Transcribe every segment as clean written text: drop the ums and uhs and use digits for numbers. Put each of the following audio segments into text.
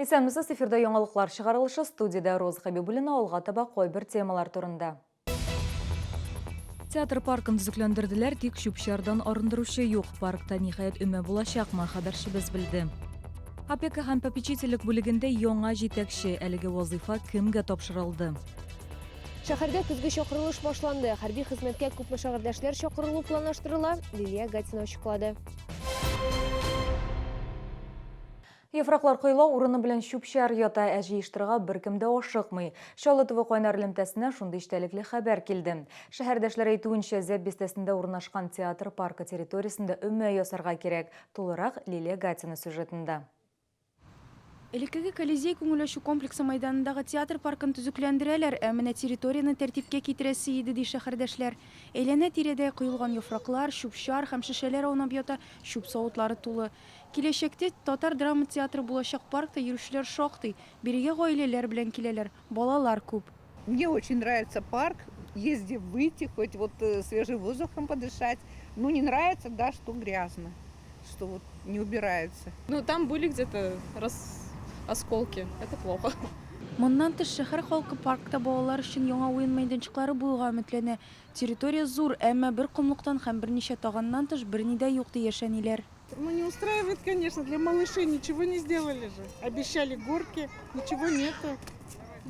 Исәнмісіз, эфирда яңалыклар чыгарылышы, студияда Роза Хабибуллина, алга таба койбір темалар турында. Театр паркын түзүклөндүрдүлөр, тик шупшардан арындырушы юк. Паркта нихаят үмө булачакмы, хабарчыбыз билди. АПК һәм попечительлик бүлегендә яңа җитәкче, әлеге вазифа кемгә тапшырылды? Шәһәрдә көзге чакырылыш башланды. Хәрби хезмәткә күпме шәһәрдәшләр чакырылу планлаштырыла, Лилия Гатина ачыклады. Ефраклар кыйлау урыны белән шупшар ята, җыештырырга беркемдә ашыкмый. Шалы ТВ кайнар элемтәсенә шундый иштәлекле хәбәр килде. Шәһәрдәшләр әйтүенчә, Зәп бистәсендә урнашкан театр паркы территориясендә өмә ясарга кирәк. Тулырак Лилия Гатина сюжетында. Элеккеге Колизей күңелләшү комплексы майданындагы театр паркын төзүкләндерәләр, ә менә территорияны тәртипкә китерәсе иде ди шәһәрдәшләр. Әйләнә тирәдә коелган яфраклар, шупшар һәм шешәләр аунап ята, шуп савытлары тулы. Киләчәктә татар драма театры булачак паркта йөрүчеләр шактый. Бирегә гаиләләр белән киләләр, балалар күп. Мне очень нравится парк, езде выйти, хоть вот свежим воздухом подышать. Ну, не нравится, да, что грязно, что вот не убирается. Ну, там были где-то осколки. Это плохо. Моннан тыш шәһәр халкы паркта балалар өчен яңа уен мәйданчыклары булуга өметләнә. Территория зур, әмма бер комлыктан һәм берничә таганнан тыш берни дә юк ди яшәниләр. Ну, не устраивает, конечно, для малышей ничего не сделали же. Обещали горки, ничего нету.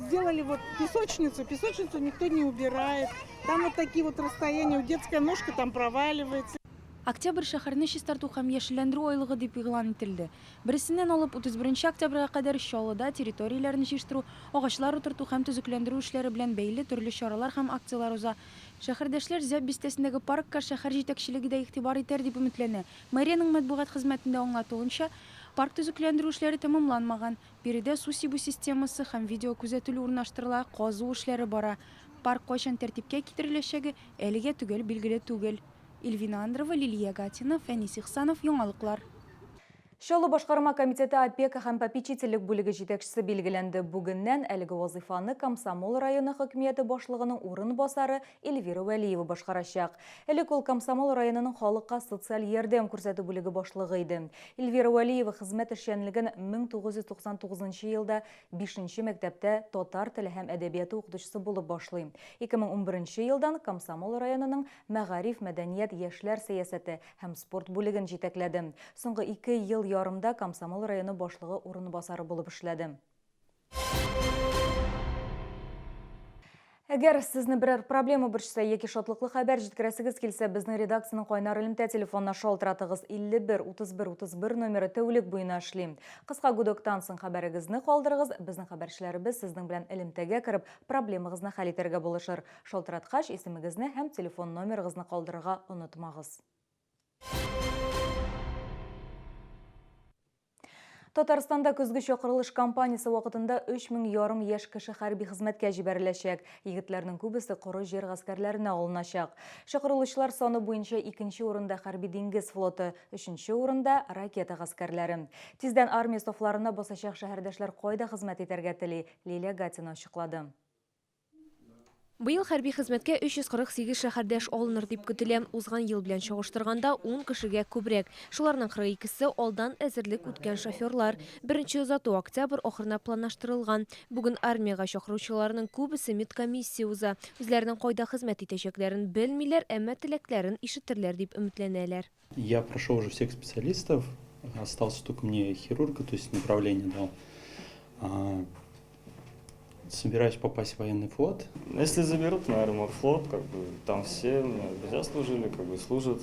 Сделали вот песочницу никто не убирает. Там вот такие вот расстояния, детская ножка там проваливается. Октябрь шәһәрне чистарту һәм яшелләндерү айлыгы дип игълан ителде. Берсеннән алып 31 октябрьгә кадәр Чаллыда территорияләрне чиштыру, агачлар утырту һәм төзекләндерү эшләре белән бәйле төрле чаралар һәм акциялар уза. Шәһәрдәшләр Зәп бистәсендәге паркка шәһәр җитәкчелеге дә игътибар итәр дип өметләнә. Мэриянең матбугат хезмәтендә аңлатылганча, парк төзекләндерү эшләре тәмамланмаган. Биредә су сибү системасы һәм видео күзәтүле урнаштырыла, казу эшләре бара. Парк кайчан тәртипкә китереләчәге әлегә түгел билгеле түгел. Эльвина Андрова, Лилия Гатина, Фәнис Ихсанов, яңалыклар. Шалы башкарма комитеты АПК һәм попечительлек бүлеге җитәкчесе билгеләнде. Бүгеннән әлеге вазифаны Комсомол районы хакимияте башлыгының урынбасары Эльвира Вәлиева башкарачак. Элек ул Комсомол районының халыкка социаль ярдәм күрсәтү бүлеге башлыгы иде. Эльвира Вәлиева хезмәт эшчәнлеген 1999 елда 5нче мәктәптә татар теле һәм әдәбияты укытучысы булып башлый. 2011 елдан Комсомол районының мәгариф, мәдәният, яшьләр сәясәте һәм спорт бүлеген җитәкләде. Соңгы 2 ел ярымда Комсомол районы башлыгы урынбасары булып эшләде. Әгәр сезне берәр проблема борчыса яки шатлыклы хәбәр җиткерәсегез килсә, безнең редакциянең кайнар элемтә телефонына шалтыратыгыз. 51 31 31 номеры тәүлек буена эшли. Кыска гудоктан соң хәбәрегезне калдырыгыз, безнең хәбәрчеләребез сезнең белән элемтәгә кереп, проблемагызны хәл итәргә булышыр. Шалтыраткач исемегезне һәм телефон номерыгызны калдырырга онытмагыз. Татарстанда көзге чакырылыш кампаниясе вакытында 3500 яшь кеше хәрби хезмәткә җибәреләчәк. Егетләрнең күбесе коры җир гаскәрләренә алыначак. Чакырылучылар саны буенча 2нче урында хәрби диңгез флоты, 3нче урында ракета гаскәрләре. Тиздән армия софларына басачак шәһәрдәшләр кайда хезмәт итәргә тели, Лилия Гатина ачыклады. Быел хәрби хезмәткә 348 шәһәрдәш алыныр дип көтелә. Узган ел белән чагыштырганда 10 кешегә күбрәк. Шуларның 42-се алдан әзерлек үткән шоферлар. Беренче озату октябрь ахырына планлаштырылган. Бүген армияга чакыручыларның күбесе медкомиссия уза. Үзләренең кайда хезмәт итәчәкләрен белмиләр, әмма теләкләрен ишетерләр дип өметләнәләр. Я прошел уже всех специалистов, остался только мне хирурга, то есть направление дал. Собираюсь попасть в военный флот. Если заберут, наверное, морфлот, там все друзья служили, служат,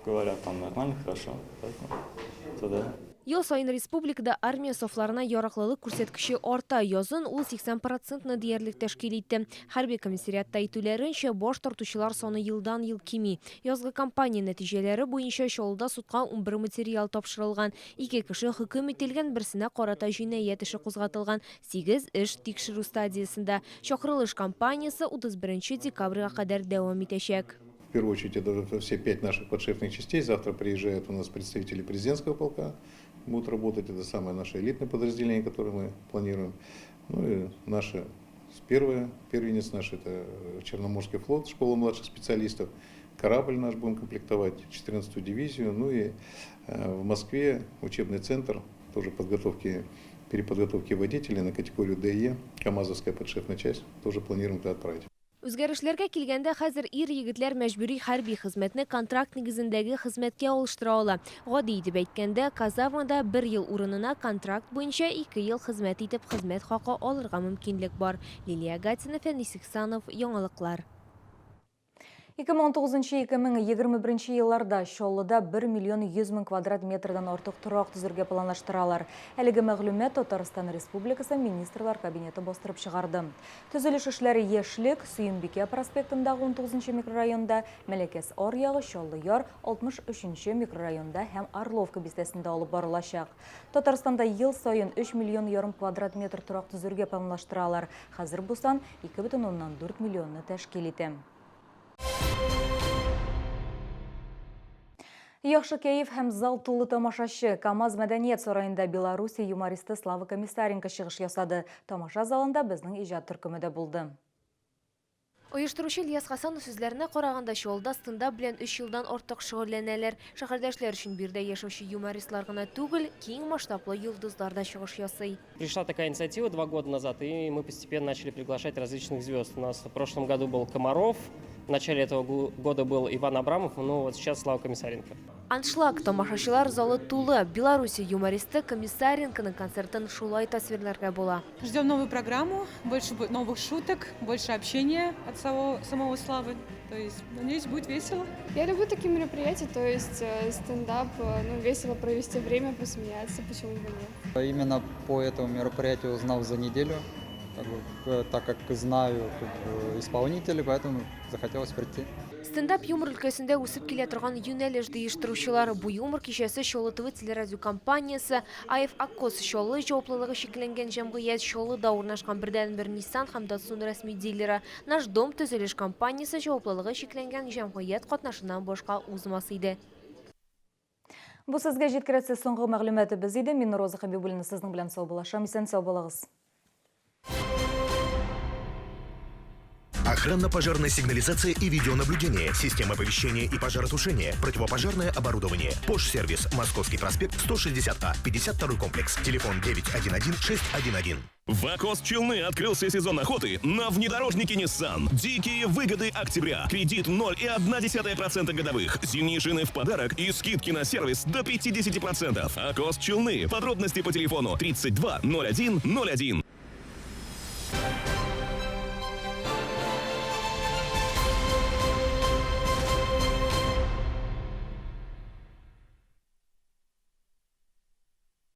говорят, там нормально, хорошо, поэтому туда. Ел сайын республикада армия софларына яраклылык күрсәткече арта. Язын ул 80%-ны диярлек тәшкил итте. Хәрби комиссариатта әйтүләренчә, баш тартучылар саны елдан-ел кими. Язгы кампания нәтиҗәләре буенча Чаллыда судка 11 материал тапшырылган. 2 кеше хөкем ителгән, берсенә карата җинаять эше кузгатылган. 8 эш тикшерү стадиясында. Чакырылыш кампаниясе 31 декабрьгә кадәр дәвам итәчәк. В первую очередь, это все 5 наших подшефных частей. Завтра приезжают у нас представители президентского полка. Будут работать, это самое наше элитное подразделение, которое мы планируем. Ну и наше первенец наш, это Черноморский флот, школа младших специалистов. Корабль наш будем комплектовать, 14-ю дивизию. Ну и в Москве учебный центр тоже подготовки переподготовки водителей на категорию ДЕ, КАМАЗовская подшефная часть, тоже планируем туда отправить. Үзгәрешләргә килгәндә хәзер ир-егетләр мәҗбүри хәрби хезмәтне контракт нигезендәге хезмәткә алыштыра ала. Гади итеп әйткәндә, Казармада 1 ел урынына контракт буенча 2 ел хезмәт итеп хезмәт хакы алырга мөмкинлек бар. Лилия Гатина, Фәнис Ихсанов, яңалыклар. 2019-2021 елларда Чоллыда 1 миллион 100 мың квадрат метрдан артык торак төзергә планлаштыралар. Әлеге мәгълүмат Татарстан Республикасы министрлар кабинеты бастырып чыгарды. Төзелеш эшләре Яшлек, Сөембике проспектындагы 19 микрорайонда, Мәләкәс Ар-ягы, Чоллы-Яр 63 микрорайонда һәм Орловка бистәсендә алып барылачак. Татарстанда ел сайын 3 миллион ярым квадрат метр торак төзергә планлаштыралар. Хәзер бу сан 2,4 миллионны тәшкил итә. Яхшы кәйф һәм зал тулы тамашачы. КамАЗ мәдәният сарайында Беларуси юмористы Слава Комиссаренко чыгыш ясады. Тамаша залында безнең иҗат төркеме дә булды. Оештыручы Ильяс Хасанов сүзләренә караганда, Чоллыда стендап белән 3 елдан артык шөгыльләнәләр. Шәһәрдәшләр өчен бирдә яшәүче юмористлар гына түгел, киң масштаблы йолдызлар да чыгыш ясый. Пришла такая инициатива 2 года назад, и мы постепенно начали приглашать различных звезд. У нас в прошлом году был Комаров, в начале этого года был Иван Абрамов, ну вот сейчас Слава Комиссаренко. Аншлаг тамашачылар залы тулы. Беларуси юмористы Комиссаренконың концертын шулай тасвирләргә була. Ждем новую программу, больше новых шуток, больше общения от самого Славы. То есть, надеюсь, будет весело. Я люблю такие мероприятия, то есть стендап, весело провести время, посмеяться, почему бы нет. Именно по этому мероприятию узнал за неделю, так как знаю исполнителей, поэтому захотелось прийти. Стендап юмор өлкәсендә үсеп килә торган юнәлеш оештыручылар. Бу юмор кичәсе Чоллы ТВ телерадио компаниясе, АФ Аккос Чоллы җаваплылыгы шикләнгән җәмгыять Чоллыда урнашкан бердәнбер Nissan һәм Datsun рәсми дилеры, Наш дом төзелеш компаниясе җаваплылыгы шикләнгән җәмгыять катнашыннан башка узмас иде. Бу сезгә җиткерәсе соңгы мәгълүматыбыз иде. Мин Роза Хәбибуллина сезнең белән саубуллашам. Исән сау булыгыз. Охранно-пожарная сигнализация и видеонаблюдение, система оповещения и пожаротушения, противопожарное оборудование, Пош-сервис, Московский проспект, 160А, 52-й комплекс, телефон 911-611. В Акос Челны открылся сезон охоты на внедорожники Nissan. Дикие выгоды октября. Кредит 0,1% годовых. Зимние шины в подарок и скидки на сервис до 50%. Акос Челны. Подробности по телефону 32 01 01.